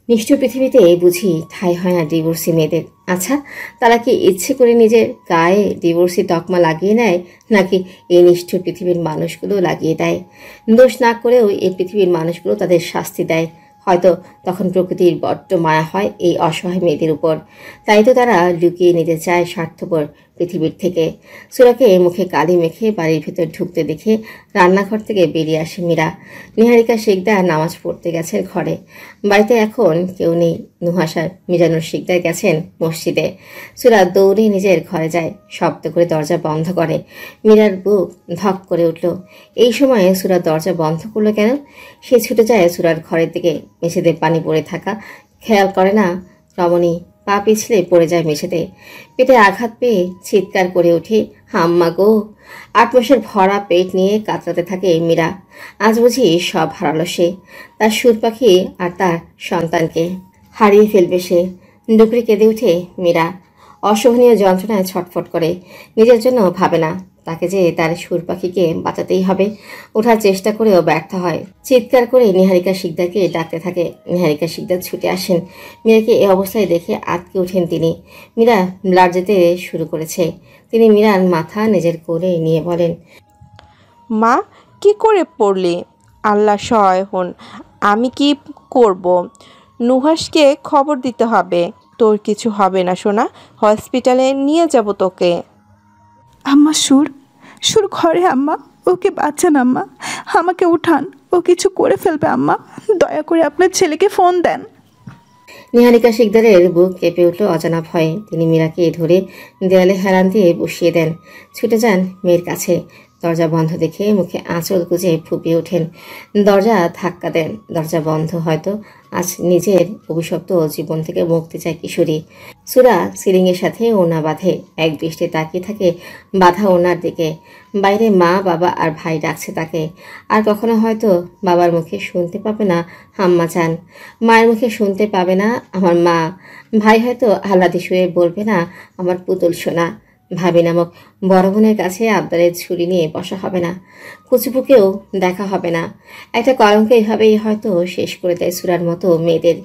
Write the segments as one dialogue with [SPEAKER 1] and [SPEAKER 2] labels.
[SPEAKER 1] নিষ্ঠুর পৃথিবীতে বুঝি ঠাঁই হয় না ডিভোর্সি মেয়েদের। আচ্ছা, তারা কি ইচ্ছে করে নিজের গায়ে ডিভোর্সি তকমা লাগিয়ে নেয়, নাকি এই নিষ্ঠুর পৃথিবীর মানুষগুলো লাগিয়ে দেয়? দোষ না করেও এই পৃথিবীর মানুষগুলো তাদের শাস্তি দেয়। হয়তো তখন প্রকৃতির বড্ড মায়া হয় এই অসহায় মেয়েদের উপর। তাই তো তারা লুকিয়ে নিতে চায় স্বার্থপর পৃথিবীর থেকে। সুরাকে মুখে কালি মেখে বাড়ির ভেতর ঢুকতে দেখে রান্নাঘর থেকে বেরিয়ে আসে মীরা। নিহারিকা শিকদার নামাজ পড়তে গেছেন ঘরে। বাড়িতে এখন কেউ নেই। নুহাশ আর মিজানুর শিকদার গেছেন মসজিদে। সুরা দৌড়ে নিজের ঘরে যায়, শব্দ করে দরজা বন্ধ করে। মীরার বুক ধক করে উঠল। এই সময়ে সুরা দরজা বন্ধ করলো কেন? সে ছুটে যায় সুরার ঘরের দিকে। মেঝেতে পানি পড়ে থাকা খেয়াল করে না রমণী। পা পিছলে পড়ে যায় মেঝেতে। পেটে আঘাত পেয়ে চিৎকার করে উঠে, হাম্মা গো! 8 মাসের ভরা পেট নিয়ে কাতরাতে থাকে মীরা। আজ বুঝি সব হারালো সে, তার সুর পাখি আর তার সন্তানকে হারিয়ে ফেলবে সে। ডুকরে কেঁদে উঠে মীরা। অসহনীয় যন্ত্রণায় ছটফট করে। নিজের জন্য ভাবে না, তাকে যে তার সুর পাখিকে বাঁচাতেই হবে। ওঠার চেষ্টা করেও ব্যর্থ হয়। চিৎকার করে নিহারিকা শিকদারকে ডাকতে থাকে। নিহারিকা শিকদার ছুটে আসেন। মীরাকে এই অবস্থায় দেখে আটকে ওঠেন তিনি। মীরা ব্লাড যেতে শুরু করেছে। তিনি মীরার মাথা নিজের কোলে নিয়ে বলেন,
[SPEAKER 2] মা, কি করে পড়লি? আল্লাহ সহায় হন। আমি কি করব? নুহাসকে খবর দিতে হবে। তোর কিছু হবে না সোনা, হসপিটালে নিয়ে যাব তোকে।
[SPEAKER 3] আম্মা, সুর সুর ঘরে আম্মা, ওকে বাঁচান আম্মা, আমাকে উঠান, ও কিছু করে ফেলবে আম্মা, দয়া করে আপনার ছেলেকে ফোন দেন।
[SPEAKER 1] নিহারিকা শিকদারের বুক কেঁপে উঠল অজানা ভয়ে। তিনি মীরাকে ধরে দেয়ালে হেলান দিয়ে বসিয়ে দেন। ছুটে যান মেয়ের কাছে। দরজা বন্ধ দেখে মুখে আঁচল গুজে ফুপিয়ে ওঠেন। দরজা ধাক্কা দেন। দরজা বন্ধ। হয়তো আজ নিজের অভিশপ্ত জীবন থেকে মুক্তি চায় কিশোরী। সুরা সিলিংয়ের সাথে ওড়না বাঁধে। এক দৃষ্টে তাকিয়ে থাকে বাঁধা ওড়নার দিকে। বাইরে মা, বাবা আর ভাই ডাকছে তাকে। আর কখনো হয়তো বাবার মুখে শুনতে পাবে না হাম্মা চান। মায়ের মুখে শুনতে পাবে না আমার মা। ভাই হয়তো আহ্লাদে শুয়ে বলবে না আমার পুতুল সোনা। ভাবি নামক বড় বোনের কাছে আবদারের ছুরি নিয়ে বসা হবে না। কুচুপুকেও দেখা হবে না। একটা কলঙ্ক এভাবেই হয়তো শেষ করে দেয় সুরার মতো মেয়েদের,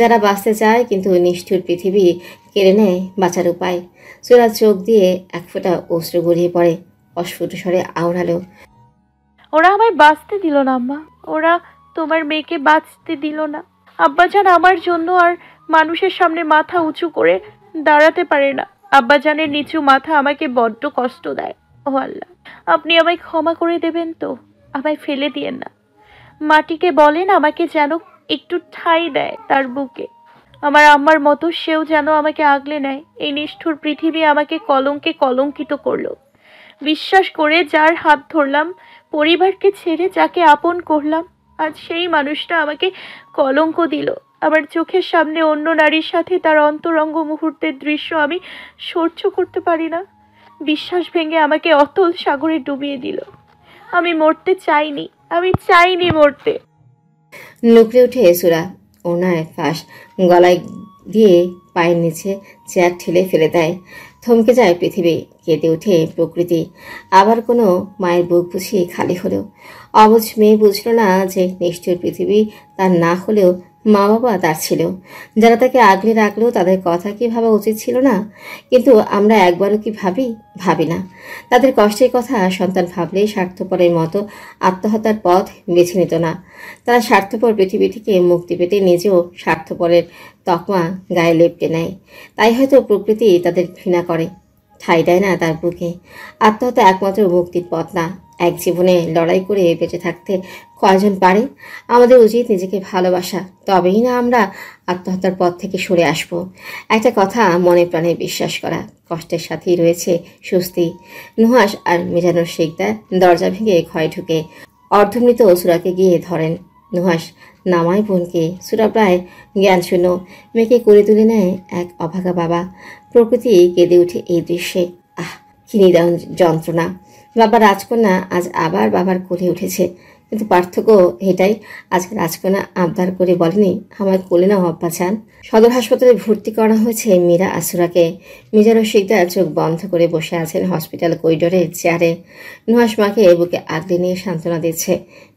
[SPEAKER 1] যারা বাঁচতে চায় কিন্তু নিষ্ঠুর পৃথিবী কেড়ে নেয় বাঁচার উপায়। সুরার চোখ দিয়ে এক ফোঁটা অশ্রু গড়িয়ে পড়ে। অস্ফুট স্বরে আওড়ালো,
[SPEAKER 4] ওরা আমায় বাঁচতে দিল না আম্মা, ওরা তোমার মেয়েকে বাঁচতে দিল না। আব্বাজান আমার জন্য আর মানুষের সামনে মাথা উঁচু করে দাঁড়াতে পারে না। আব্বাজানের নিচু মাথা আমাকে বড্ড কষ্ট দেয়। ও আল্লাহ, আপনি আমায় ক্ষমা করে দেবেন তো? আমায় ফেলে দিয়েন না। মাটিকে বলেন আমাকে যেন একটু ঠাঁই দেয় তার বুকে। আমার আম্মার মতো সেও যেন আমাকে আগলে নেয়। এই নিষ্ঠুর পৃথিবী আমাকে কলঙ্কে কলঙ্কিত করলো। বিশ্বাস করে যার হাত ধরলাম, পরিবারকে ছেড়ে যাকে আপন করলাম, আজ সেই মানুষটা আমাকে কলঙ্ক দিল। আমার চোখের সামনে অন্য নারীর সাথে তার অন্তরঙ্গ মুহূর্তের দৃশ্য আমি সহ্য করতে পারি না। বিশ্বাস ভেঙে আমাকে অতল সাগরে ডুবিয়ে দিল। আমি মরতে চাইনি, আমি চাইনি মরতে।
[SPEAKER 1] নুকড়ে উঠে সুরা ওনায় ফাঁস গলায় দিয়ে পায়ের নিচে চেয়ার ঠেলে ফেলে দেয়। থমকে যায় পৃথিবী। কেঁদে ওঠে প্রকৃতি। আবার কোনো মায়ের বুক বুঝি খালি হলো। অবুঝ মেয়ে বুঝল না যে নিষ্ঠুর পৃথিবী তার না হলেও মা বাবা তার ছিল। যারা তাকে আগলে রাখলেও তাদের কথা কি ভাবা উচিত ছিল না? কিন্তু আমরা একবারও কি ভাবি না। তাদের কষ্টের কথা সন্তান ভাবলে স্বার্থপরের মতো আত্মহত্যার পথ বেছে নিত না। তারা স্বার্থপর পৃথিবী থেকে মুক্তি পেতে নিজেও স্বার্থপরের তকমা গায়ে লেপটে নেয়। তাই হয়তো প্রকৃতি তাদের ঘৃণা করে, ঠাঁই দেয় না তার বুকে। আত্মহত্যা একমাত্র মুক্তির পথ না। এক জীবনে লড়াই করে বেঁচে থাকতে কয়জন পারে? আমাদের উচিত নিজেকে ভালোবাসা, তবেই না আমরা আত্মহত্যার পথ থেকে সরে আসব। একটা কথা মনে প্রাণে বিশ্বাস করা, কষ্টের সাথেই রয়েছে স্বস্তি। নুহাস আর মিজানুর শিকদার দরজা ভেঙে ঘরে ঢুকে অর্ধমৃত সুরাকে গিয়ে ধরেন। নুহাস নামায় বোনকে। সুরা প্রায় জ্ঞান শূন্য। মেয়েকে করে তুলে নেয় এক অভাগা বাবা। প্রকৃতি কেঁদে উঠে এই দৃশ্যে। আহ, কি নিদারুণ যন্ত্রণা! বাবা রাজকন্যা আজ আবার বাবার কোলে উঠেছে। কিন্তু পার্থক্য এটাই, আজকে রাজকন্যা আবদার করে বলেনি আমার কোলে নাও আব্বাজান। সদর হাসপাতালে ভর্তি করা হয়েছে মীরা আসুরাকে। মিজানুর শিকদার চোখ বন্ধ করে বসে আছেন হসপিটাল করিডোরের চেয়ারে। নুহাস মাকে বুকে আগলে নিয়ে সান্ত্বনা দিচ্ছে।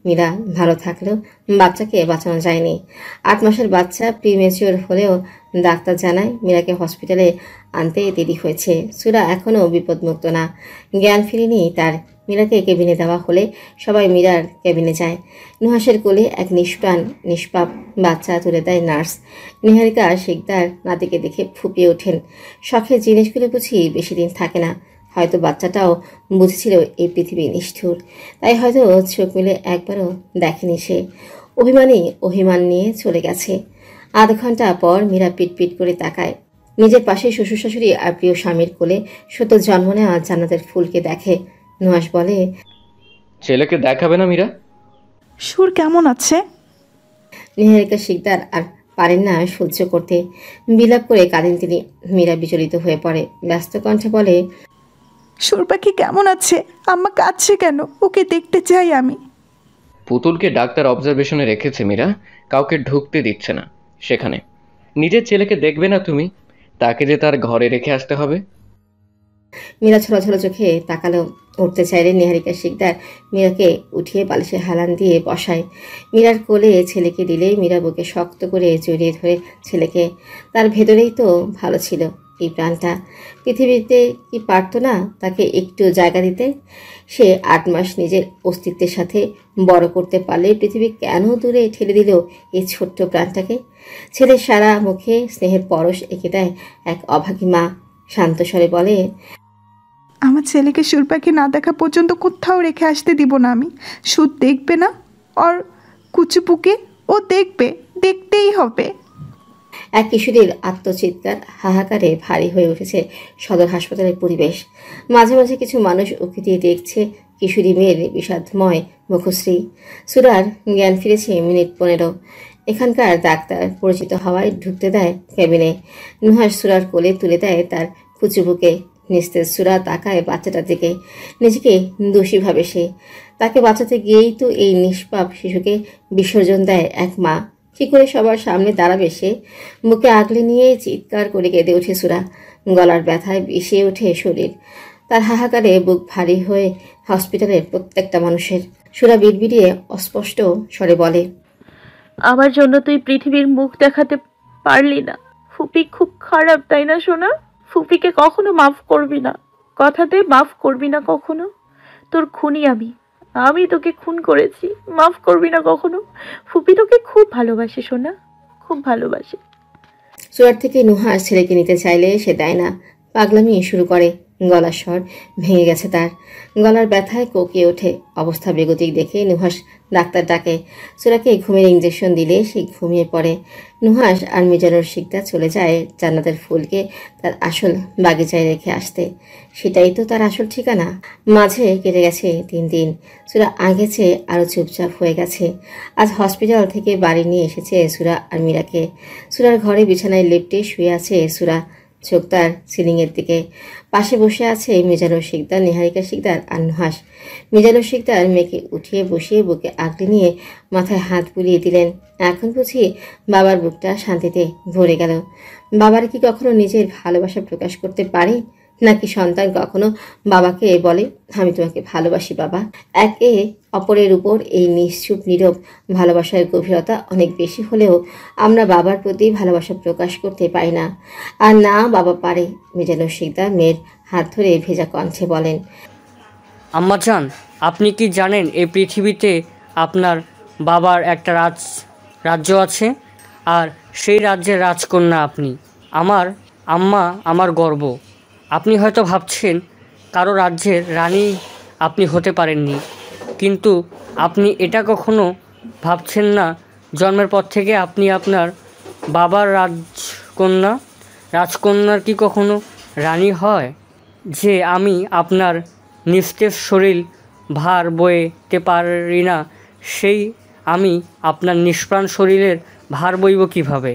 [SPEAKER 1] মীরা ভালো থাকলেও বাচ্চাকে বাঁচানো যায়নি। 8 মাসের বাচ্চা প্রিমেচিওর হলেও ডাক্তার জানায় মীরাকে হসপিটালে আনতে দেরি হয়েছে। সুরা এখনও বিপদমুক্ত না, জ্ঞান ফিরেনি তার। মীরাকে কেবিনে দেওয়া হলে সবাই মীরার কেবিনে যায়। নুহাসের কোলে এক নিষ্প্রাণ নিষ্পাপ বাচ্চা তুলে দেয় নার্স। নিহারিকা শিকদার নাতিকে দেখে ফুপিয়ে ওঠেন। শখের জিনিসগুলো বুঝি বেশি দিন থাকে না। হয়তো বাচ্চাটাও বুঝেছিল এই পৃথিবী নিষ্ঠুর, তাই হয়তো চোখ মিলে একবারও দেখেনি সে। অভিমান নিয়ে চলে গেছে। আধ ঘন্টা পর মীরা পিটপিট করে তাকায়। নিজের পাশে শ্বশুর শাশুড়ি আর প্রিয় স্বামীর কোলে সদ্য জন্ম নেওয়া জান্নাতের ফুলকে দেখে। নুহাস বলে,
[SPEAKER 5] ছেলেকে দেখাবে না মীরা?
[SPEAKER 3] সুর কেমন আছে?
[SPEAKER 1] নিহারিকা শিকদার আর পারেন না সহ্য করতে, বিলাপ করে কাঁদেন তিনি। মীরা বিচলিত হয়ে পড়ে, ব্যস্ত কণ্ঠে বলে,
[SPEAKER 3] সুর পাখি কেমন আছে? আম্মা কাঁদছে কেন? ওকে দেখতে চাই আমি।
[SPEAKER 5] পুতুলকে ডাক্তার অবজারভেশনে রেখেছে মীরা, কাউকে ঢুকতে দিচ্ছে না সেখানে। নিজের ছেলেকে দেখবে না তুমি? তাকে যে তার ঘরে রেখে আসতে হবে।
[SPEAKER 1] মীরা ছোড়াছড়া চোখে তাকালো। উঠতে চাইলে নিহারিকা শিকদার মীরাকে উঠিয়ে বালিশে হেলান দিয়ে বসায়। মীরার কোলে ছেলেকে দিলেই মীরা বুকে শক্ত করে জড়িয়ে ধরে ছেলেকে। তার ভেতরেই তো ভালো ছিল এই প্রাণটা। পৃথিবীতে কি পারত না তাকে একটু জায়গা দিতে? সে 8 মাস নিজের অস্তিত্বের সাথে বড় করতে পারলে পৃথিবী কেন দূরে ঠেলে দিল এই ছোট্ট প্রাণটাকে? ছেলের সারা মুখে স্নেহের পরশ এঁকে দেয় এক অভাগী মা। শান্ত স্বরে বলে,
[SPEAKER 3] আমার ছেলেকে সুর পাখি না দেখা পর্যন্ত কোথাও রেখে আসতে দিব না আমি। সুর দেখবে না? ওর কুচুপুকে ও দেখবে, দেখতেই হবে।
[SPEAKER 1] এক কিশোরীর আত্মচিৎকার হাহাকারে ভারী হয়ে উঠেছে সদর হাসপাতালের পরিবেশ। মাঝে মাঝে কিছু মানুষ উঁকি দিয়ে দেখছে কিশোরী মেয়ের বিষাদময় মুখশ্রী। সুরার জ্ঞান ফিরেছে মিনিট 15। এখানকার ডাক্তার পরিচিত হওয়ায় ঢুকতে দেয় কেবিনে। নুহাস সুরার কোলে তুলে দেয় তার কুচুবুকে। নিস্তেজ সুরা তাকায় বাচ্চাটার দিকে। নিজেকে দোষী ভাবে সে। তাকে বাঁচাতে গিয়েই তো এই নিষ্পাপ শিশুকে বিসর্জন দেয় এক মা। কি করে সবার সামনে দাঁড়াবে সে? মুখে আগলে নিয়ে চিৎকার করে কেঁদে ওঠে সুরা। গলার ব্যথায় বিষিয়ে ওঠে শরীর। তার হাহাকারে বুক ভারী হয়ে হসপিটালের প্রত্যেকটা মানুষের। সুরা বিড়বিড়িয়ে অস্পষ্ট স্বরে বলে,
[SPEAKER 4] আমার জন্য তুই পৃথিবীর মুখ দেখাতে পারলি না। ফুপি খুব খারাপ, তাই না সোনা? ফুপিকে কখনো মাফ করবি না, কথাতে মাফ করবি না কখনো। তোর খুনি আমি তোকে খুন করেছি, মাফ করবি না কখনো। ফুপি তোকে খুব ভালোবাসে সোনা, খুব ভালোবাসে।
[SPEAKER 1] সুরার থেকে নুহাস ছেলেকে নিতে চাইলে সে দেয় না। পাগলামি শুরু করে। গলার স্বর ভেঙে গেছে তার। গলার ব্যথায় কোকিয়ে ওঠে। অবস্থা বেগতিক দেখে নুহাস ডাক্তার ডাকে। সুরাকে ঘুমের ইঞ্জেকশন দিলে সে ঘুমিয়ে পড়ে। নুহাস আর মিজানুর শিকদার চলে যায় জান্নাতের ফুলকে তার আসল বাগিচায় রেখে আসতে। সেটাই তো তার আসল ঠিকানা। মাঝে কেটে গেছে 3 দিন। সুরা আগেছে আরও চুপচাপ হয়ে গেছে। আজ হসপিটাল থেকে বাড়ি নিয়ে এসেছে সুরা আর মীরাকে। সুরার ঘরে বিছানায় লেপ্টে শুয়ে আছে সুরা, চোখ তার সিলিংয়ের দিকে। পাশে বসে আছে মিজানুর শিকদার, নিহারিকা শিকদার আর নুহাস। মিজানুর শিকদার মেয়েকে উঠিয়ে বসিয়ে বুকে আগলে নিয়ে মাথায় হাত বুলিয়ে দিলেন। এখন বুঝি বাবার বুকটা শান্তিতে ভরে গেল। বাবার কি কখনো নিজের ভালোবাসা প্রকাশ করতে পারে? নাকি সন্তান কখনো বাবাকে বলে, আমি তোমাকে ভালোবাসি বাবা? একে অপরের উপর এই নিশ্চুপ নীরব ভালোবাসার গভীরতা অনেক বেশি হলেও আমরা বাবার প্রতি ভালোবাসা প্রকাশ করতে পারি না। আর না বাবা পারে। মিজানুর শিকদার মেয়ের হাত ধরে ভেজা কণ্ঠে বলেন,
[SPEAKER 6] আম্মাজান, আপনি কি জানেন এই পৃথিবীতে আপনার বাবার একটা রাজ্য আছে, আর সেই রাজ্যের রাজকন্যা আপনি। আমার আম্মা আমার গর্ব। আপনি হয়তো ভাবছেন কারো রাজ্যের রানী আপনি হতে পারেননি, কিন্তু আপনি এটা কখনো ভাবছেন না জন্মের পর থেকে আপনি আপনার বাবার রাজকন্যার কি কখনো রানী হয়? যে আমি আপনার নিস্তেজ শরীর ভার বইতে পারি না, সেই আমি আপনার নিষ্প্রাণ শরীরের ভার বইব কিভাবে?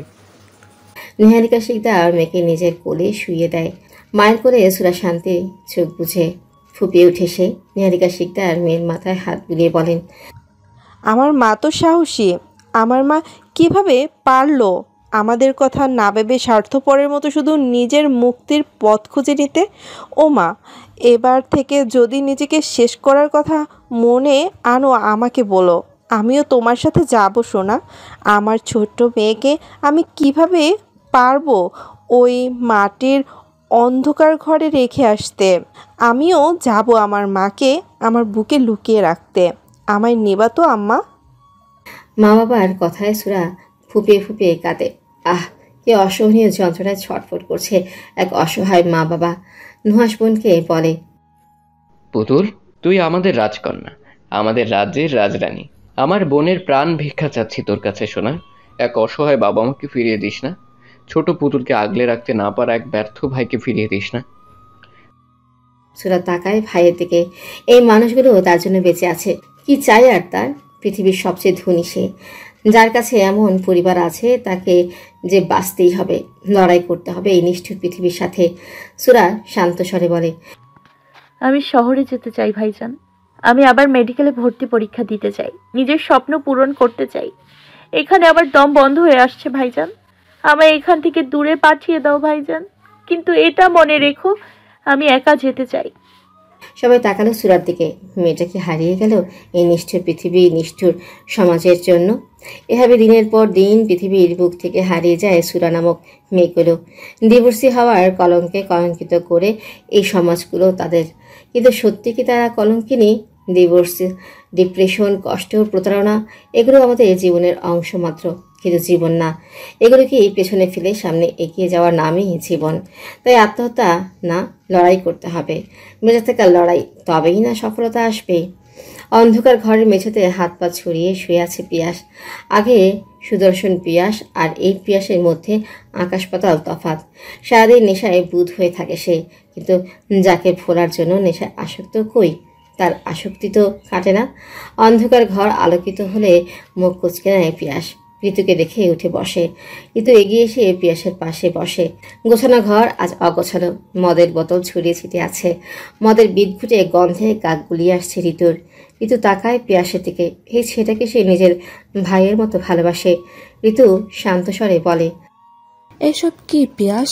[SPEAKER 1] নিহারিকা শিকদার মেয়েকে নিজের কোলে শুইয়ে দেয়। মায়ের কোলে সুরা শান্তি চোখ বুঝে ফুপিয়ে উঠে সে। নিহারিকা শিকদার মেয়ের মাথায় হাত বুলিয়ে বলেন,
[SPEAKER 2] আমার মা তো সাহসী। আমার মা কিভাবে পারলো আমাদের কথা না ভেবে স্বার্থপরের মতো শুধু নিজের মুক্তির পথ খুঁজে নিতে? ও মা, এবার থেকে যদি নিজেকে শেষ করার কথা মনে আনো আমাকে বলো, আমিও তোমার সাথে যাব সোনা। আমার ছোট্ট মেয়েকে আমি কিভাবে পারবো ওই মাটির অন্ধকার ঘরে রেখে আসতে? আমিও যাব আমার মাকে আমার বুকে লুকিয়ে রাখতে। আমায় নেবা তো আম্মা?
[SPEAKER 1] মা বাবার কথায় সুরা ফুপিয়ে ফুপিয়ে কাঁদে। আহ, কি অসহনীয় যন্ত্রণায় ছটফট করছে এক অসহায় মা বাবা। নুহাস বোনকে বলে,
[SPEAKER 5] পুতুল, তুই আমাদের রাজকন্যা, আমাদের রাজ্যের রাজরানী। আমার বোনের প্রাণ ভিক্ষা চাচ্ছি তোর কাছে সোনা। এক অসহায় বাবা মাকে ফিরিয়ে দিস না। ছোট পুতুলকে আগলে রাখতে না পারা এক ব্যর্থ ভাইকে ফিরিয়ে দিস না।
[SPEAKER 1] সুরা তাকায় ভাইয়ের দিকে। এই মানুষগুলো তার জন্য বেঁচে আছে। কি চাই আর তার? পৃথিবীর সবচেয়ে ধনী সে, যার কাছে এমন পরিবার আছে তাকে যে বাঁচতেই হবে, লড়াই করতে হবে এই নিষ্ঠুর পৃথিবীর সাথে। সুরা শান্ত স্বরে বলে,
[SPEAKER 4] আমি শহরে যেতে চাই ভাইজান। আমি আবার মেডিকেলে ভর্তি পরীক্ষা দিতে চাই, নিজের স্বপ্ন পূরণ করতে চাই। এখানে আবার দম বন্ধ হয়ে আসছে ভাইজান। আমায় এখান থেকে দূরে পাঠিয়ে দাও ভাইজান, কিন্তু এটা মনে রেখো আমি একা যেতে চাই।
[SPEAKER 1] সবাই তাকালো সুরার দিকে। মেয়েটা কি হারিয়ে গেল এই নিষ্ঠুর পৃথিবী, নিষ্ঠুর সমাজের জন্য? এভাবে দিনের পর দিন পৃথিবীর বুক থেকে হারিয়ে যায় সুরা নামক মেয়েগুলো। ডিভোর্সি হওয়ার কলঙ্কে কলঙ্কিত করে এই সমাজগুলো তাদের। কিন্তু সত্যি কি তারা কলঙ্কিনী? ডিভোর্স, ডিপ্রেশন, কষ্ট, প্রতারণা এগুলো আমাদের জীবনের অংশ মাত্র, কিন্তু জীবন না। এগুলোকে পেছনে ফেলে সামনে এগিয়ে যাওয়ার নামই জীবন। তাই আত্মহত্যা না, লড়াই করতে হবে। বেঁচে থাকার লড়াই, তবেই না সফলতা আসবে। অন্ধকার ঘরের মেঝেতে হাত পা ছড়িয়ে শুয়ে আছে পিয়াস। আগে সুদর্শন পিয়াস, আর এই পিয়াসের মধ্যে আকাশ পাতাল তফাৎ। সারাদিন নেশায় বুঁদ হয়ে থাকে সে, কিন্তু যাকে ভোলার জন্য নেশায় আসক্ত, কই তার আসক্তি তো কাটে না। অন্ধকার ঘর আলোকিত হলে মুখ কুচকে নেয় পিয়াস। ঋতুকে রেখে উঠে বসে। ঋতু এগিয়ে এসে পিয়াসের পাশে বসে। গোছানো ঘর আজ অগোছালো। মদের বোতল ছড়িয়ে ছিটিয়ে আছে। মদের বিদঘুটে গন্ধে কাক গুলিয়ে আসছে ঋতুর। ঋতু তাকায় পিয়াসের দিকে। এই ছেলেটাকে সে নিজের ভাইয়ের মতো ভালোবাসে। ঋতু শান্ত স্বরে বলে,
[SPEAKER 7] এসব কি পিয়াস?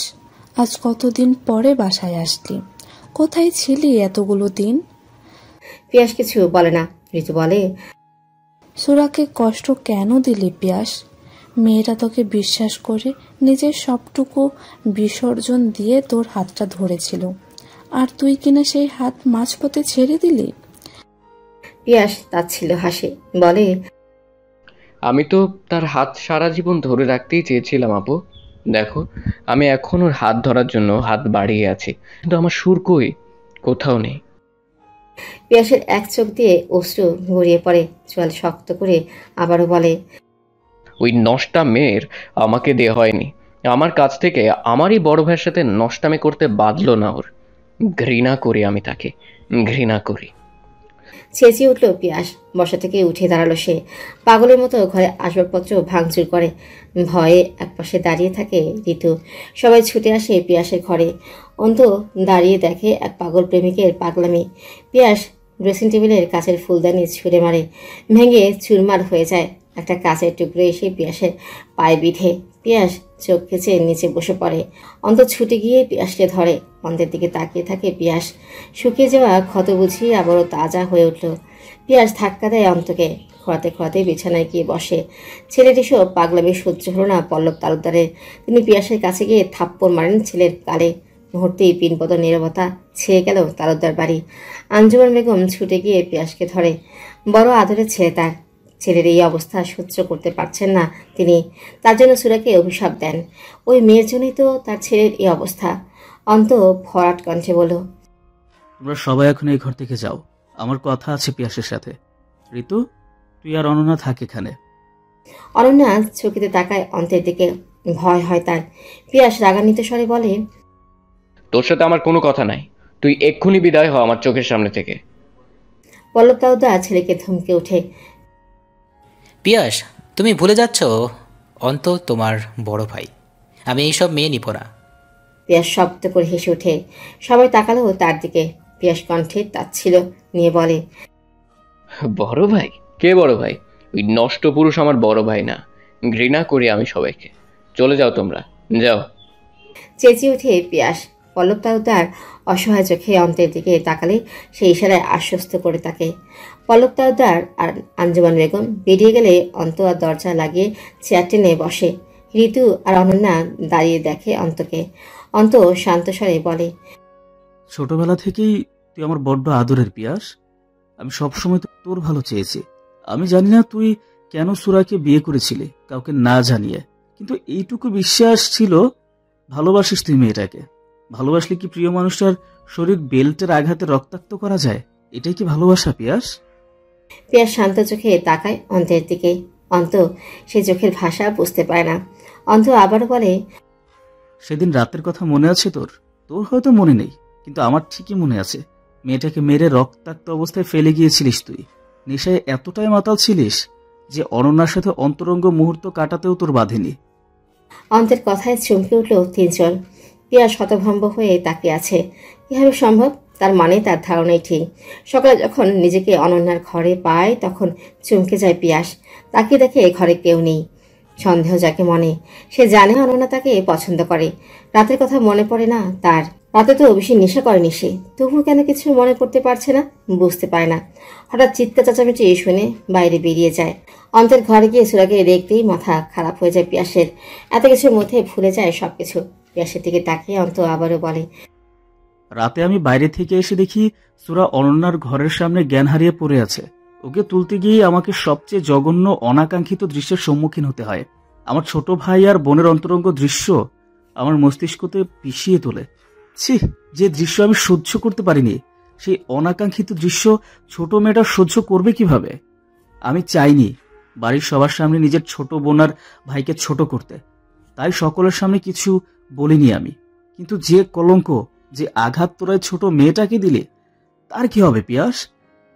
[SPEAKER 7] আজ কতদিন পরে বাসায় আসলি? কোথায় ছিলি এতগুলো দিন?
[SPEAKER 1] পিয়াস কিছু বলে না। ঋতু বলে,
[SPEAKER 7] সুরাকে কষ্ট কেন দিলি পিয়াস? মেয়েটা তোকে বিশ্বাস করে নিজের সবটুকু বিসর্জন দিয়ে তোর হাতটা ধরেছিল, আর তুই কিনা সেই হাত মাঝপথে ছেড়ে দিলি।
[SPEAKER 1] পিয়াস তাচ্ছিল্য হাসে, বলে,
[SPEAKER 5] আমি তো তার হাত সারা জীবন ধরে রাখতেই চেয়েছিলাম আপু। দেখো, আমি এখন ওর হাত ধরার জন্য হাত বাড়িয়ে আছি, কিন্তু আমার সুর কই? কোথাও নেই।
[SPEAKER 1] পিয়াসের এক চোখ দিয়ে অশ্রু গড়িয়ে পড়ে। চোয়াল শক্ত করে আবারও বলে,
[SPEAKER 5] ওই নষ্টা মেয়ের আমাকে দেয়া হয়নি। আমার কাছ থেকে আমারই বড় ভাইয়ের সাথে নষ্টামি করতে বাধলো না ওর। ঘৃণা করি আমি তাকে, ঘৃণা করি।
[SPEAKER 1] চেঁচিয়ে উঠল পিয়াস। বসা থেকে উঠে দাঁড়ালো সে। পাগলের মতো ঘরে আসবাবপত্র ভাঙচুর করে। ভয়ে একপাশে দাঁড়িয়ে থাকে ঋতু। সবাই ছুটে আসে পিয়াসের ঘরে। অন্ত দাঁড়িয়ে দেখে এক পাগল প্রেমিকের পাগলামি। পিয়াস ড্রেসিং টেবিলের কাচের ফুলদানি ছুঁড়ে মারে, ভেঙে চুরমার হয়ে যায়। একটা কাচের টুকরো এসে পিয়াসের পায়ে বিঁধে। পিয়াস চোখ কেচে নিচে বসে পড়ে। অন্ত ছুটে গিয়ে পিয়াসকে ধরে। অন্তের দিকে তাকিয়ে থাকে পিয়াস। শুকিয়ে যাওয়া ক্ষত বুঝি আবারও তাজা হয়ে উঠল। পিয়াস ধাক্কা দেয় অন্তকে। খোয়াতে খোয়াতে বিছানায় গিয়ে বসে। ছেলেটি সব পাগলামি সহ্য হলো না পল্লব তালুকদারের। তিনি পিয়াসের কাছে গিয়ে থাপ্পড় মারেন ছেলের গালে। মুহূর্তেই পিনপদ নীরবতা ছেয়ে গেল তালুকদার বাড়ি। আঞ্জুমান বেগম ছুটে গিয়ে পিয়াসকে ধরে। বড় আদরের ছেলে তার। ছেলের এই অবস্থা সহ্য করতে পারছেন না তিনি। তার জন্য সুরাকে অভিশাপ দেন। ওই মেয়ের জন্যই তো তার ছেলের এই অবস্থা। অন্ত ভরাট কণ্ঠে বলল,
[SPEAKER 8] তোমরা সবাই এখন এই ঘর থেকে যাও, আমার কথা আছে পিয়াসের সাথে। ঋতু, তুই আর অনন্যা থাক এখানে।
[SPEAKER 1] অনন্যা চকিতে তাকায় অন্তের দিকে। ভয় হয় তার। পিয়াস রাগান্বিত স্বরে বলে,
[SPEAKER 5] তোর সাথে আমার কোনো কথা নাই। তুই এক্ষুনি বিদায় হ আমার চোখের সামনে থেকে।
[SPEAKER 1] পল্লব তালুকদার ছেলেকে ধমকে ওঠে,
[SPEAKER 9] পিয়াস, তুমি ভুলে যাচ্ছ অন্ত তোমার বড় ভাই। আমি এইসব মেয়ে নিব না।
[SPEAKER 1] পিয়াস শব্দ করে হেসে ওঠে। সবাই তাকালো তার দিকে। পিয়াস কণ্ঠে তাচ্ছিল নিয়ে বলে,
[SPEAKER 5] বড় ভাই? কে বড় ভাই? ওই নষ্ট পুরুষ আমার বড় ভাই না। ঘৃণা করি আমি সবাইকে। চলে যাও তোমরা, যাও।
[SPEAKER 1] চেঁচিয়ে উঠে পিয়াস। পল্লব তালুকদার অসহায় চোখে অন্তের দিকে তাকালে সেই ইশারায় আশ্বস্ত করে তাকে। পল্লব তালুকদার আর আঞ্জুমান বেগম বেরিয়ে গেলে অন্ত আর দরজা লাগিয়ে চেয়ার টেনে বসে। ঋতু আর অনন্যা দাঁড়িয়ে দেখে অন্তকে। অন্ত শান্ত স্বরে বলে,
[SPEAKER 8] ছোটবেলা থেকেই তুই আমার বড্ড আদরের পিয়াস। আমি সবসময় তোর ভালো চেয়েছি। আমি জানি না তুই কেন সুরাকে বিয়ে করেছিলি কাউকে না জানিয়ে, কিন্তু এইটুকু বিশ্বাস ছিল ভালোবাসিস তুই মেয়েটাকে। ভালোবাসলে কি প্রিয় মানুষটার শরীর বেল্টের আঘাতে রক্তাক্ত করা যায়? এটাই কি ভালোবাসা পিয়াস?
[SPEAKER 1] পিয়াস শান্ত চোখে তাকায় অন্তের দিকে। অন্ত সে চোখের ভাষা বুঝতে পারে না। অন্ত আবারও বলে,
[SPEAKER 8] সেদিন রাতের কথা মনে আছে তোর? তোর হয়তো মনে নেই, কিন্তু আমার ঠিকই মনে আছে। মেয়েটাকে মেরে রক্তাক্ত অবস্থায় ফেলে গিয়েছিলিস তুই। নেশায় এতটাই মাতাল ছিলিস যে অনন্যার সাথে অন্তরঙ্গ মুহূর্ত কাটাতেও তোর বাঁধেনি।
[SPEAKER 1] অন্তের কথায় চমকে উঠল তিনজন। পিয়াস হতভম্ব হয়ে তাকিয়ে আছে। কিভাবে সম্ভব? তার মানে তার ধারণাই ঠিক। সকালে যখন নিজেকে অনন্যার ঘরে পায় তখন চমকে যায় পিয়াস। তাকিয়ে দেখে ঘরে কেউ নেই। সন্দেহ যাকে মনে, সে জানে অনন্যা তাকে পছন্দ করে। রাতের কথা মনে পড়ে না তার। রাতে তো বেশি নেশা করেনি সে, তবুও কেন কিছু মনে করতে পারছে না, বুঝতে পারে না। হঠাৎ চিৎকার চেঁচামেচি শুনে বাইরে বেরিয়ে যায়। অন্তের ঘরে গিয়ে সুরাকে দেখতেই মাথা খারাপ হয়ে যায় পিয়াসের। এত কিছুর মধ্যে ভুলে যায় সবকিছু। পিয়াসের দিকে তাকিয়ে অন্ত আবারও বলে,
[SPEAKER 8] রাতে আমি বাইরে থেকে এসে দেখি সুরা অনন্যার ঘরের সামনে জ্ঞান হারিয়ে পড়ে আছে। ওকে তুলতে গিয়ে আমাকে সবচেয়ে জঘন্য অনাকাঙ্ক্ষিত দৃশ্যের সম্মুখীন হতে হয়। আমার ছোট ভাই আর বোনের অন্তরঙ্গ দৃশ্য আমার মস্তিষ্কতে পিষিয়ে তোলে। ছি, যে দৃশ্য আমি সহ্য করতে পারিনি, সেই অনাকাঙ্ক্ষিত দৃশ্য ছোট মেয়েটা সহ্য করবে কিভাবে? আমি চাইনি বাড়ির সবার সামনে নিজের ছোট বোন আর ভাইকে ছোট করতে, তাই সকলের সামনে কিছু বলিনি আমি। কিন্তু যে কলঙ্ক, যে আঘাত তোরায় ছোট মেয়েটাকে দিলে, তার কি হবে পিয়াস?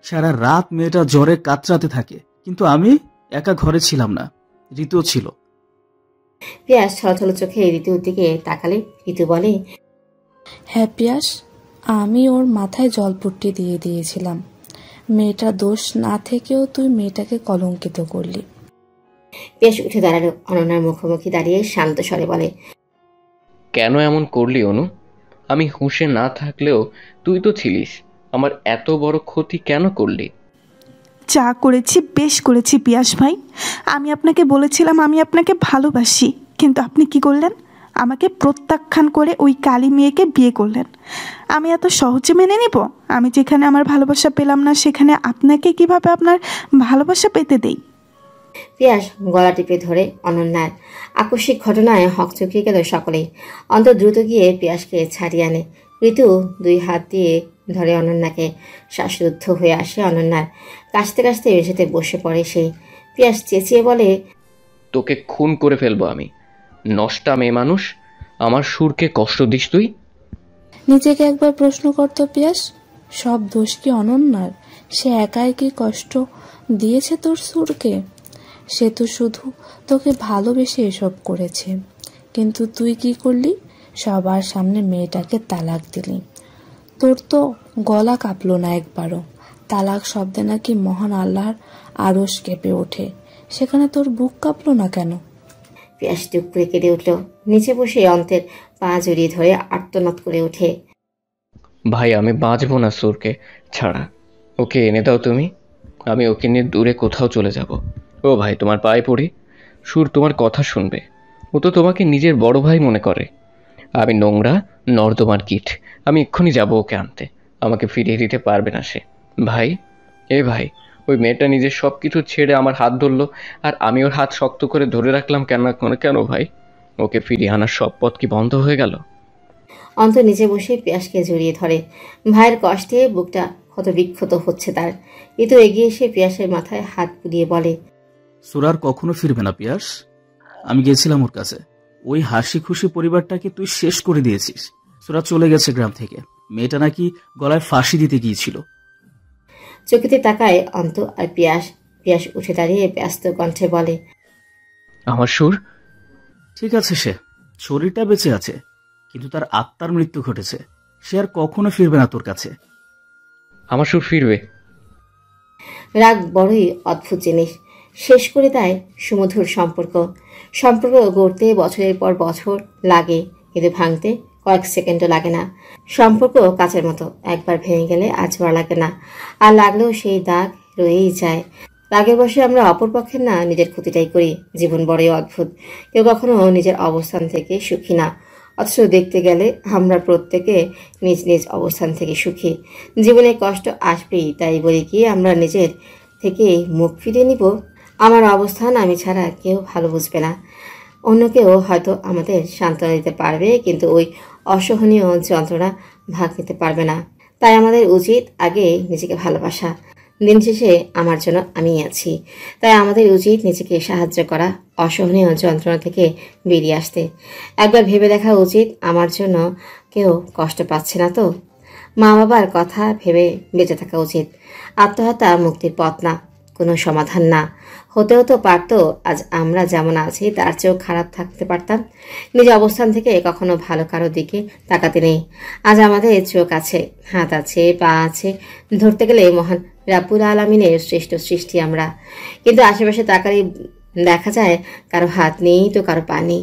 [SPEAKER 8] সারা রাত মেয়েটা জ্বরে কাতরাতে থাকে, কিন্তু আমি একা ঘরে ছিলাম না, ঋতুও ছিল।
[SPEAKER 1] পিয়াস ছলছল চোখে ঋতুর দিকে তাকালে ঋতু বলে,
[SPEAKER 7] হ্যাঁ পিয়াস, আমি ওর মাথায় জলপট্টি দিয়ে দিয়েছিলাম। মেয়েটার দোষ না থেকেও তুই মেয়েটাকে কলঙ্কিত করলি।
[SPEAKER 1] পিয়াস উঠে দাঁড়ালো। অনন্যার মুখোমুখি দাঁড়িয়ে শান্ত স্বরে বলে,
[SPEAKER 5] কেন এমন করলি অনু? আমি হুঁশে না থাকলেও তুই তো ছিলিস। আমার এত বড় ক্ষতি কেন করলি?
[SPEAKER 3] যা করেছি বেশ করেছি পিয়াস ভাই। আমি আপনাকে বলেছিলাম আমি আপনাকে ভালোবাসি, কিন্তু আপনি কি করলেন? আমাকে প্রত্যাখ্যান করে ওই কালী মেয়েকে বিয়ে করলেন। আমি এত সহজে মেনে নিব? আমি যেখানে আমার ভালোবাসা পেলাম না সেখানে আপনাকে কিভাবে আপনার ভালোবাসা পেতে দেই?
[SPEAKER 1] পিয়াস গলা টিপে ধরে অনন্যার। আকস্মিক ঘটনায় হকচকিয়ে গেল সকলেই। অন্ত দ্রুত গিয়ে পিয়াসকে ছাড়িয়ে আনে। ঋতু দুই হাত দিয়ে ধরে অনন্যাকে। শ্বাসরুদ্ধ হয়ে আসে অনন্যার। কাশতে কাশতে মেঝেতে বসে পড়ে সে। পিয়াস চেঁচিয়ে বলে,
[SPEAKER 5] তোকে খুন করে ফেলবো আমি, নষ্টা মেয়ে মানুষ। আমার সুরকে কষ্ট দিস তুই?
[SPEAKER 7] নিজেকে একবার প্রশ্ন করতো পিয়াস, সব দোষ কি অনন্যার? সে একাই কি কষ্ট দিয়েছে তোর সুরকে? সে তো শুধু তোকে ভালোবেসে এসব করেছে, কিন্তু তুই কি করলি? সবার সামনে মেয়েটাকে তালাক দিলি। তোর তো গলা কাঁপলো না একবারও। তালাক শব্দে নাকি মহান আল্লাহর আরশ কেঁপে ওঠে, সেখানে তোর বুক কাঁপলো না কেন?
[SPEAKER 1] পিয়াস টুক করে কেঁদে উঠল। নিচে বসে অন্তের পা জড়িয়ে ধরে আর্তনাদ করে ওঠে,
[SPEAKER 5] ভাই আমি বাঁচবো না সুরকে ছাড়া। ওকে এনে দাও তুমি, আমি ওকে নিয়ে দূরে কোথাও চলে যাব। ও ভাই, তোমার পায়ে পড়ি, সুর তোমার কথা শুনবে। ও তো তোমাকে নিজের বড় ভাই মনে করে। আমি নোংরা নর্দমার কীট। আমি এক্ষুনি যাব ওকে আনতে। আমাকে ফিরিয়ে দিতে পারবে না সে। ভাই, এ ভাই, ওই মেয়েটা নিজের সব কিছু ছেড়ে আমার হাত ধরলো, আর আমি ওর হাত শক্ত করে ধরে রাখলাম কেন ভাই? ওকে ফিরিয়ে আনার সব পথ কি বন্ধ হয়ে গেল?
[SPEAKER 1] অন্ত নিচে বসে পিয়াসকে জড়িয়ে ধরে। ভাইয়ের কষ্টে বুকটা ক্ষত বিক্ষত হচ্ছে তার। ঋতু এগিয়ে এসে পিয়াসের মাথায় হাত বুলিয়ে বলে,
[SPEAKER 8] সুরার কখনো ফিরবে না পিয়াস। আমি গেছিলাম ওর কাছে। ওই হাসি খুশি পরিবারটাকে তুই শেষ করে দিয়েছিস। সুরা চলে গেছে গ্রাম থেকে। মেয়েটা নাকি গলায় ফাঁসি দিতে গিয়েছিল।
[SPEAKER 1] চোখেতে তাকায় অন্ত আর পিয়াস। পিয়াস উঠে দাঁড়িয়ে ব্যস্ত কণ্ঠে বলে,
[SPEAKER 5] আমার সুর?
[SPEAKER 8] ঠিক আছে, সে শরীরটা বেঁচে আছে, কিন্তু তার আত্মার মৃত্যু ঘটেছে। সে আর কখনো ফিরবে না তোর কাছে।
[SPEAKER 5] আমার সুর ফিরবে।
[SPEAKER 1] রাগ বড়ই অদ্ভুত জিনিস। শেষ করে দেয় সুমধুর সম্পর্ক। সম্পর্ক গড়তে বছরের পর বছর লাগে, কিন্তু ভাঙতে কয়েক সেকেন্ডও লাগে না। সম্পর্ক কাচের মতো, একবার ভেঙে গেলে আর জোড়া লাগে না, আর লাগলেও সেই দাগ রয়েই যায়। রাগের বসে আমরা অপরপক্ষের না নিজের ক্ষতিটাই করি। জীবন বড়ই অদ্ভুত, কেউ কখনো নিজের অবস্থান থেকে সুখী না, অথচ দেখতে গেলে আমরা প্রত্যেকে নিজ নিজ অবস্থান থেকে সুখী। জীবনে কষ্ট আসবেই, তাই বলি কি আমরা নিজের থেকে মুখ ফিরিয়ে নিব? আমার অবস্থান আমি ছাড়া কেউ ভালো বুঝবে না। অন্য কেউ হয়তো আমাদের সান্ত্বনা দিতে পারবে, কিন্তু ওই অসহনীয় যন্ত্রণা ভাগ নিতে পারবে না। তাই আমাদের উচিত আগে নিজেকে ভালোবাসা। দিন শেষে আমার জন্য আমিই আছি, তাই আমাদের উচিত নিজেকে সাহায্য করা, অসহনীয় যন্ত্রণা থেকে বেরিয়ে আসতে। একবার ভেবে দেখা উচিত আমার জন্য কেউ কষ্ট পাচ্ছে না তো। মা বাবার কথা ভেবে বেঁচে থাকা উচিত। আত্মহত্যা মুক্তির পথ না, কোনো সমাধান না। হতেও তো পারতো আজ আমরা যেমন আছি তার চেয়েও খারাপ থাকতে পারতাম। নিজ অবস্থান থেকে কখনো ভালো কারো দিকে তাকাতে নেই। আজ আমাদের চোখ আছে, হাত আছে, পা আছে, ধরতে গেলে মহান রাব্বুল আলামিনের শ্রেষ্ঠ সৃষ্টি আমরা। কিন্তু আশেপাশে তাকালে দেখা যায় কারো হাত নেই তো কারো পা নেই।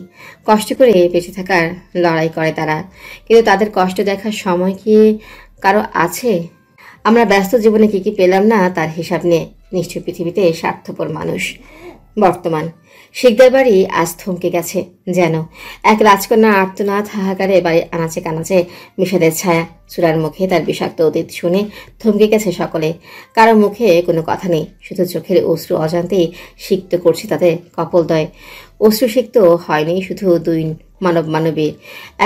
[SPEAKER 1] কষ্ট করে বেঁচে থাকার লড়াই করে তারা, কিন্তু তাদের কষ্ট দেখার সময় কি কারো আছে? আমরা ব্যস্ত জীবনে কি কি পেলাম না তার হিসাব নিয়ে নিশ্চয় পৃথিবীতে স্বার্থপর মানুষ। বর্তমান শিকদার বাড়ি আজ থমকে গেছে, যেন এক রাজকন্যা আর্তনাদ হাহাকারে বাড়ির আনাচে কানাচে বিষাদের ছায়া। চূড়ার মুখে তার বিষাক্ত অতীত শুনে থমকে গেছে সকলে। কারো মুখে কোনো কথা নেই, শুধু চোখের অশ্রু অজান্তেই সিক্ত করছে তাদের কপলদয়। অশ্রু সিক্ত হয়নি শুধু দুই মানব মানবীর,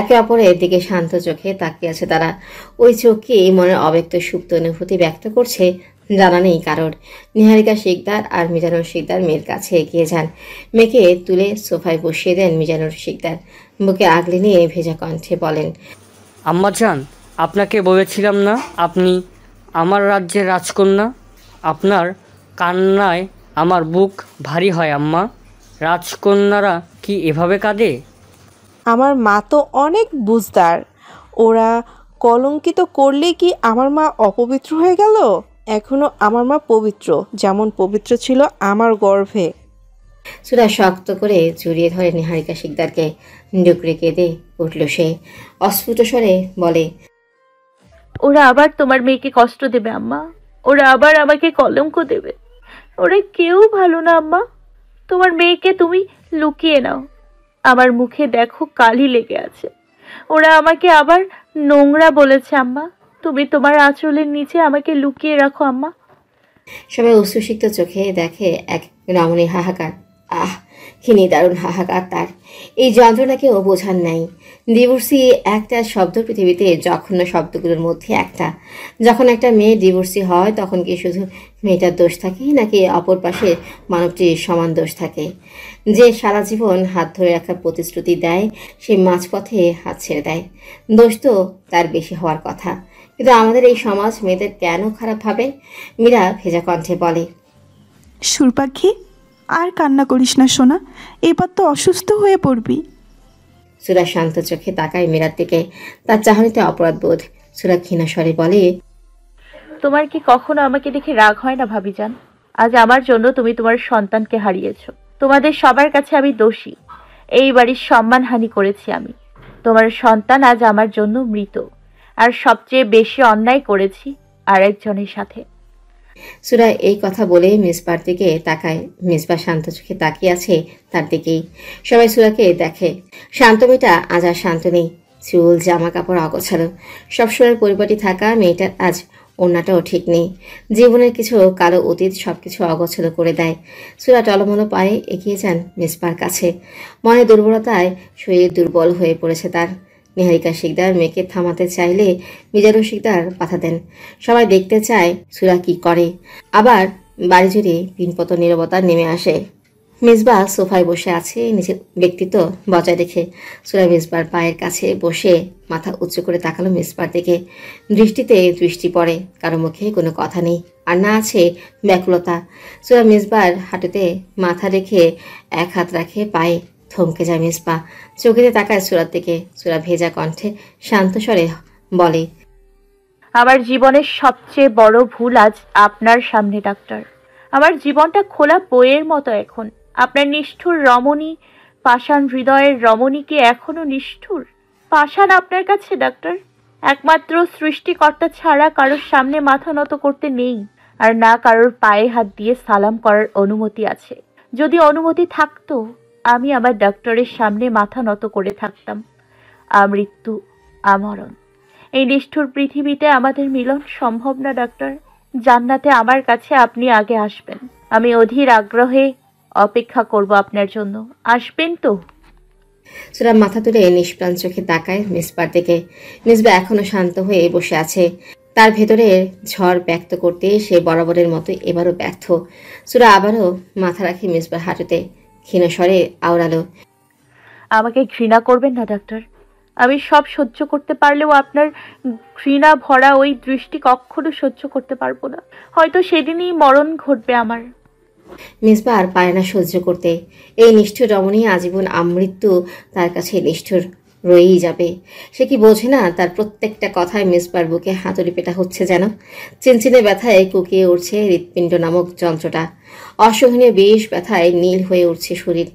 [SPEAKER 1] একে অপরের দিকে শান্ত চোখে তাকিয়ে আছে তারা। ওই চোখকে মনের অব্যক্ত সুপ্ত অনুভূতি ব্যক্ত করছে, জানা নেই কারোর। নিহারিকা শিকদার আর মিজানুর শিকদার মেয়ের কাছে এগিয়ে যান। মেয়েকে তুলে সোফায় বসিয়ে দেন মিজানুর শিকদার। বুকে আগলে নিয়ে ভেজা কণ্ঠে বলেন,
[SPEAKER 6] আম্মাজান, আপনাকে বলেছিলাম না আপনি আমার রাজ্যের রাজকন্যা? আপনার কান্নায় আমার বুক ভারী হয় আম্মা। রাজকন্যারা কি এভাবে কাঁদে?
[SPEAKER 2] আমার মা তো অনেক বুঝদার। ওরা কলঙ্কিত করলে কি আমার মা অপবিত্র হয়ে গেল? এখনো আমার মা পবিত্র, যেমন পবিত্র ছিল আমার গর্ভে।
[SPEAKER 1] সুরা শক্ত করে জড়িয়ে ধরে নিহারিকা শিকদারকে। ডুকরে কেঁদে উঠল সে। অস্ফুট স্বরে বলে,
[SPEAKER 4] ওরা আবার তোমার মেয়েকে কষ্ট দেবে আম্মা, ওরা আবার আমাকে কলঙ্ক দেবে। ওরা কেউ ভালো না আম্মা, তোমার মেয়েকে তুমি লুকিয়ে নাও। আমার মুখে দেখো কালি লেগে আছে। ওরা আমাকে আবার নোংরা বলেছে আম্মা, তুমি তোমার আঁচলের নিচে আমাকে লুকিয়ে রাখো আম্মা।
[SPEAKER 1] সবাই অশ্রুসিক্ত চোখে দেখে এক রমণীর হাহাকার। আহ, কি নিদারুণ হাহাকার তার! এই যন্ত্রণাকেও বোঝার নাই। ডিভোর্সি একটা শব্দ পৃথিবীতে জঘন্য শব্দগুলোর মধ্যে একটা। যখন একটা মেয়ে ডিভোর্সি হয় তখন কি শুধু মেয়েটার দোষ থাকে, নাকি অপর পাশে মানবটির সমান দোষ থাকে? যে সারা জীবন হাত ধরে রাখার প্রতিশ্রুতি দেয় সে মাঝপথে হাত ছেড়ে দেয়। দোষ তো তার বেশি হওয়ার কথা, কিন্তু আমাদের এই সমাজ মেয়েদের কেন খারাপ ভাবে? মীরা ভেজা কণ্ঠে বলে,
[SPEAKER 3] সুরপাখি, আর কান্না করিস না সোনা, এবার তো অসুস্থ হয়ে পড়বি।
[SPEAKER 1] সুরা শান্ত চোখে তাকায় মীরার দিকে, তার চাহনিতে অপরাধ বোধ। সুরা ক্ষীণ স্বরে বলে,
[SPEAKER 4] তোমার কি কখনো আমাকে দেখে রাগ হয় না ভাবিজান? আজ আমার জন্য তুমি তোমার সন্তানকে হারিয়েছো। তোমাদের সবার কাছে আমি দোষী। এই বাড়ির সম্মানহানি করেছি আমি। তোমার সন্তান আজ আমার জন্য মৃত। আর সবচেয়ে বেশি অন্যায় করেছি আরেকজনের সাথে।
[SPEAKER 1] সুরা এই কথা বলে মিসবার দিকে তাকায়। মিসবা শান্ত চোখে তাকিয়ে আছে তার দিকেই। সবাই সুরাকে দেখে। শান্ত মেয়েটা আজ আর শান্ত নেই। চুল জামা কাপড় অগোছালো, সবসময় পরিপাটি থাকা মেয়েটার আজ ওড়নাটাও ঠিক নেই। জীবনের কিছু কালো অতীত সবকিছু অগোছালো করে দেয়। সুরা টলমলো পায়ে এগিয়ে যান মিসবার কাছে। মনে দুর্বলতায় শরীর দুর্বল হয়ে পড়েছে তার। নিহারিকা শিকদার মেয়েকে থামাতে চাইলে মিজানুর শিকদার বাধা দেন। সবাই দেখতে চায় সুরা কি করে। আবার বাড়ি জুড়ে পিনপত নীরবতা নেমে আসে। মিসবা সোফায় বসে আছে নিজের ব্যক্তিত্ব বজায় রেখে। সুরা মিসবার পায়ের কাছে বসে মাথা উঁচু করে তাকালো মিসবার দিকে। দৃষ্টিতে দৃষ্টি পড়ে, কারো মুখে কোনো কথা নেই, আর না আছে ব্যাকুলতা। সুরা মিসবার হাঁটুতে মাথা রেখে এক হাত রাখে পায়ে। থমকে যায় মিসবা, চোখেতে তাকায় সুরার দিকে। সুরা ভেজা কণ্ঠে শান্ত স্বরে বলে,
[SPEAKER 4] আমার জীবনের সবচেয়ে বড় ভুল আজ আপনার সামনে ডাক্তার। আমার জীবনটা খোলা বইয়ের মতো এখন। আপনার নিষ্ঠুর রমণী, পাষাণ হৃদয়ের রমণী কি এখনো নিষ্ঠুর? পাষাণ আপনার কাছে ডাক্তার? একমাত্র সৃষ্টিকর্তা ছাড়া কারোর সামনে মাথা নত করতে নেই, আর না কারোর পায়ে হাত দিয়ে সালাম করার অনুমতি আছে। যদি অনুমতি থাকতো, আমি আমার ডাক্তারের সামনে মাথা নত করে থাকতাম। আমৃত্যু, আমরণ, এই নিষ্ঠুর পৃথিবীতে আমাদের মিলন সম্ভব না ডাক্তার। জান্নাতে আমার কাছে আপনি আগে আসবেন। আমি অধীর আগ্রহে অপেক্ষা করব আপনার জন্য। আসবেন তো?
[SPEAKER 1] সুরা মাথা তুলে নিষ্প্রাণ চোখে তাকায় মিসবার দিকে। মিসবা এখনো শান্ত হয়ে বসে আছে। তার ভেতরের ঝড় ব্যক্ত করতে সে বরাবরের মতো এবারও ব্যর্থ। সুরা আবারও মাথা রাখে মিসবার হাঁটুতে, ক্ষীণ স্বরে আওড়ালো,
[SPEAKER 4] আমাকে ঘৃণা করবেন না ডাক্তার। আমি সব সহ্য করতে পারলেও আপনার ঘৃণা ভরা ওই দৃষ্টি কখনো সহ্য করতে পারবো না। হয়তো সেদিনই মরণ ঘটবে আমার।
[SPEAKER 1] মিসবা আর পারে না সহ্য করতে। এই নিষ্ঠুর রমণী আজীবন আমৃত্যু তার কাছে নিষ্ঠুর রয়েই যাবে। সে কি বোঝে না তার প্রত্যেকটা কথায় মিসবার বুকে হাতুড়ি পেটা হচ্ছে যেন। চিনচিনে ব্যথায় কুকিয়ে উঠছে হৃৎপিণ্ড নামক যন্ত্রটা। অসহনীয় বিষ ব্যথায় নীল হয়ে উঠছে শরীর।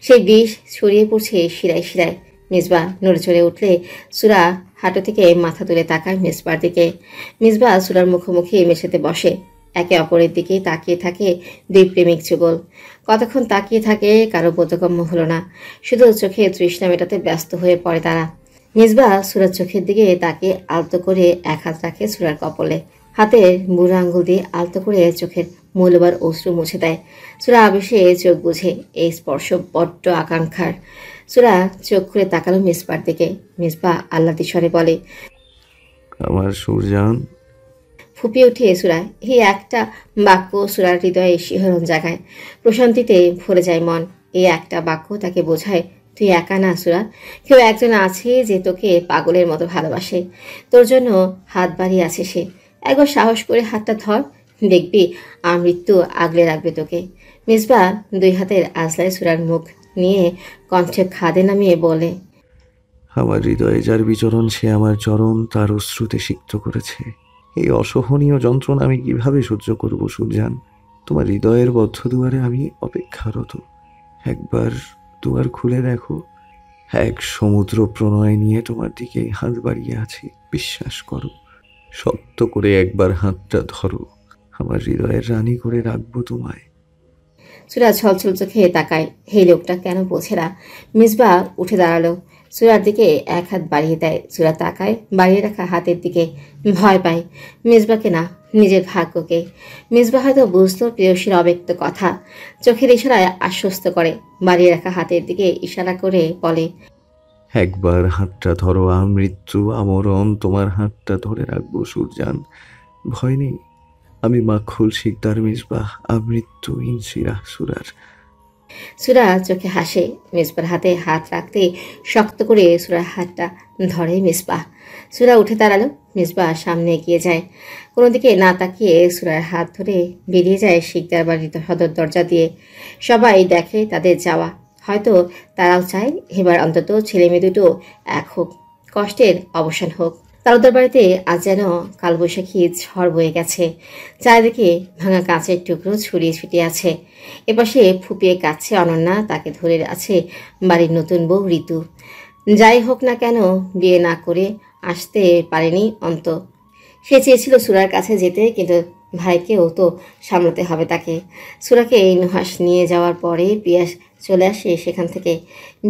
[SPEAKER 1] সেই বিষ ছড়িয়ে পড়ছে শিরায় শিরায়। মিসবা নড়ে চড়ে উঠলে সুরা হাঁটু থেকে মাথা তুলে তাকায় মিসবার দিকে। মিসবা সুরার মুখোমুখি মেঝেতে বসে। একে অপরের দিকে তাকিয়ে থাকে দুই প্রেমিক যুগল। কতক্ষণ তাকিয়ে থাকে কারো বোধগম্য হলো না। শুধু চোখে তৃষ্ণা মেটাতে ব্যস্ত হয়ে পড়ে তারা। মিসবা সুরার চোখের দিকে তাকিয়ে আলতো করে এক হাত রাখে সুরার কপালে। হাতের বুড়ো আঙ্গুল দিয়ে আলতো করে চোখের মূল্যবার অশ্রু মুছে দেয়। সুরা আবেশে চোখ বুঝে। এই স্পর্শ বড্ড আকাঙ্ক্ষার। সুরা চোখ খুলে তাকালো মিসবার দিকে। মিসবা আহ্লাদি স্বরে বলে,
[SPEAKER 10] আমার সুরজান।
[SPEAKER 1] ফুপিয়ে উঠে সুরা। এই একটা বাক্য সুরার হৃদয়ে শিহরণ জাগায়। প্রশান্তিতে ভরে যায় মন। এই একটা বাক্য তাকে বোঝায়, তুই একা না সুরা। কেউ একজন আছে যে তোকে পাগলের মতো ভালোবাসে। তোর জন্য হাত বাড়িয়ে আছে সে। একবার সাহস করে হাতটা ধর, দেখবি আমৃত্যু আগলে রাখবে তোকে। মিসবা দুই হাতের আজলায় সুরার মুখ নিয়ে কণ্ঠে খাদে নামিয়ে বলে,
[SPEAKER 10] আমার হৃদয়ে যার বিচরণ সে আমার চরণ তার অশ্রুতে সিক্ত করেছে। এই অসহনীয় যন্ত্রণা আমি কিভাবে সহ্য করব সুরজান? তোমার হৃদয়ের বদ্ধ দুয়ারে আমি অপেক্ষারত। একবার দুয়ার খুলে দেখো। এক সমুদ্র প্রণয় নিয়ে তোমার দিকে হাত বাড়িয়ে আছি। বিশ্বাস করো, শক্ত করে একবার হাতটা ধরো। আমার হৃদয়ের রানী করে রাখবো তোমায়।
[SPEAKER 1] সুরা ছলছল চোখে তাকায়। এই লোকটা কেন বোঝে না? মিসবা উঠে দাঁড়ালো, সুরার দিকে এক হাত বাড়িয়ে দেয়। সুরা তাকায় বাড়িয়ে রাখা হাতের দিকে, ভয় পায়। মিসবাকে না, নিজের ভাগ্যকে। মিসবা হয়তো বুঝতো প্রেয়সীর অব্যক্ত কথা। চোখের ইশারায় আশ্বস্ত করে। বাড়িয়ে রাখা হাতের দিকে ইশারা করে বলে,
[SPEAKER 10] একবার হাতটা ধরো। আমৃত্যু আমরণ তোমার হাতটা ধরে রাখবো সুরজান। ভয় নেই, আমি মাখুল শিকদার মিসবাহ, আমৃত্যু ইনসিরাহ সুরার।
[SPEAKER 1] সুরা চোখে হাসে। মিসবার হাতে হাত রাখতে শক্ত করে সুরার হাতটা ধরে মিসবাহ। সুরা উঠে দাঁড়ালো। মিসবাহ সামনে এগিয়ে যায়। কোনো দিকে না তাকিয়ে সুরার হাত ধরে বেরিয়ে যায় শিকদার বাড়ির সদর দরজা দিয়ে। সবাই দেখে তাদের যাওয়া। হয়তো তারাও চায় এবার অন্তত ছেলে মেয়ে দুটো এক হোক, কষ্টের অবসান হোক। তালুকদার বাড়িতে আজ যেন কালবৈশাখী ঝড় বয়ে গেছে। চারিদিকে ভাঙা কাঁচের টুকরো ছড়িয়ে ছিটিয়ে আছে। এপাশে ফুপিয়ে কাঁদছে অনন্যা, তাকে ধরে আছে বাড়ির নতুন বউ ঋতু। যাই হোক না কেন বিয়ে না করে আসতে পারেনি অন্ত। সে চেয়েছিল সুরার কাছে যেতে, কিন্তু ভাইকেও তো সামলাতে হবে তাকে। সুরাকে এই নুহাস নিয়ে যাওয়ার পরে পিয়াস চলে আসে সেখান থেকে।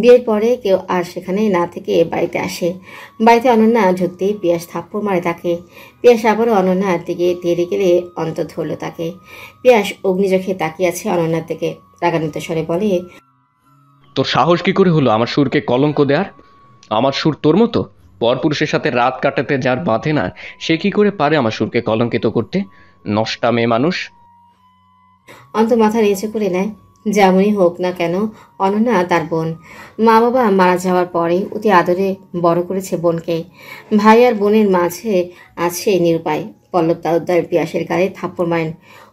[SPEAKER 1] বিয়ের পরে কেউ আর সেখানে না থেকে বাড়িতে আসে। বাড়িতে অনন্যা ঢুকতেই পিয়াস থাপ্পড় মারে তাকে। পিয়াস আবারও অনন্যার দিকে তেড়ে গেলে অন্ত ধরল তাকে। পিয়াস অগ্নিচোখে তাকিয়ে আছে অনন্যার দিকে। রাগান্বিত স্বরে বলে,
[SPEAKER 5] তোর সাহস কি করে হলো আমার সুরকে কলঙ্ক দেওয়ার? আমার সুর তোর মতো পরপুরুষের সাথে রাত কাটাতে যার বাঁধে না, সে কি করে পারে আমার সুরকে কলঙ্কিত করতে? নষ্টা মেয়ে মানুষ।
[SPEAKER 1] অন্ত মাথা নিচে করে নেয়। যেমনই হোক না কেন অনন্যা তার বোন। মা বাবা মারা যাওয়ার পরে অতি আদরে বড় করেছে বোনকে। ভাই আর বোনের মাঝে আছে নিরুপায়। পল্লব তালুকদার পিয়াসের গায়ে থাপ্পড় মারেন।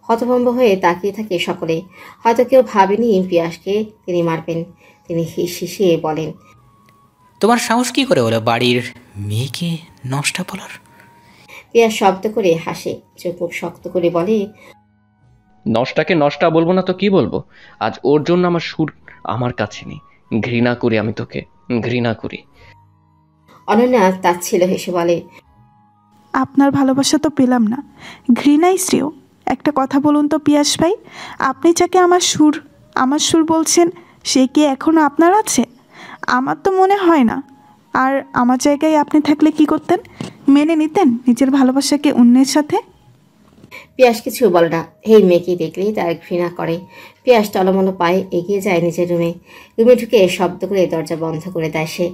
[SPEAKER 1] হতভম্ব হয়ে তাকিয়ে থাকে সকলে। হয়তো কেউ ভাবেনি পিয়াসকে তিনি মারবেন। তিনি হিসিয়ে বলেন,
[SPEAKER 9] তোমার সাহস কি করে হলো বাড়ির মেয়েকে নষ্টা বলার?
[SPEAKER 1] পিয়াস শব্দ করে হাসে, চোখ মুখ শক্ত করে বলে,
[SPEAKER 5] নষ্টাকে নষ্টা বলবো না তো কি বলবো? আজ ওর জন্য আমার সুর আমার কাছে নেই। ঘৃণা করি আমি তোকে, ঘৃণা করি।
[SPEAKER 1] অনন্যা তাচ্ছিল হেসে বলে,
[SPEAKER 3] আপনার ভালোবাসা তো পেলাম না, ঘৃণাই শ্রেয়। একটা কথা বলুন তো পিয়াস ভাই, আপনি যাকে আমার সুর বলছেন, সে কি এখনও আপনার আছে? আমার তো মনে হয় না। আর আমার জায়গায় আপনি থাকলে কি করতেন? মেনে নিতেন নিজের ভালোবাসাকে অন্যের সাথে?
[SPEAKER 1] পিয়াস কিছু বলে না। এই মেয়েকে দেখলেই তার ঘৃণা করে। পিয়াস টলমলো পায়ে এগিয়ে যায় নিজের রুমে ঢুকে শব্দ করে দরজা বন্ধ করে দেয় সে।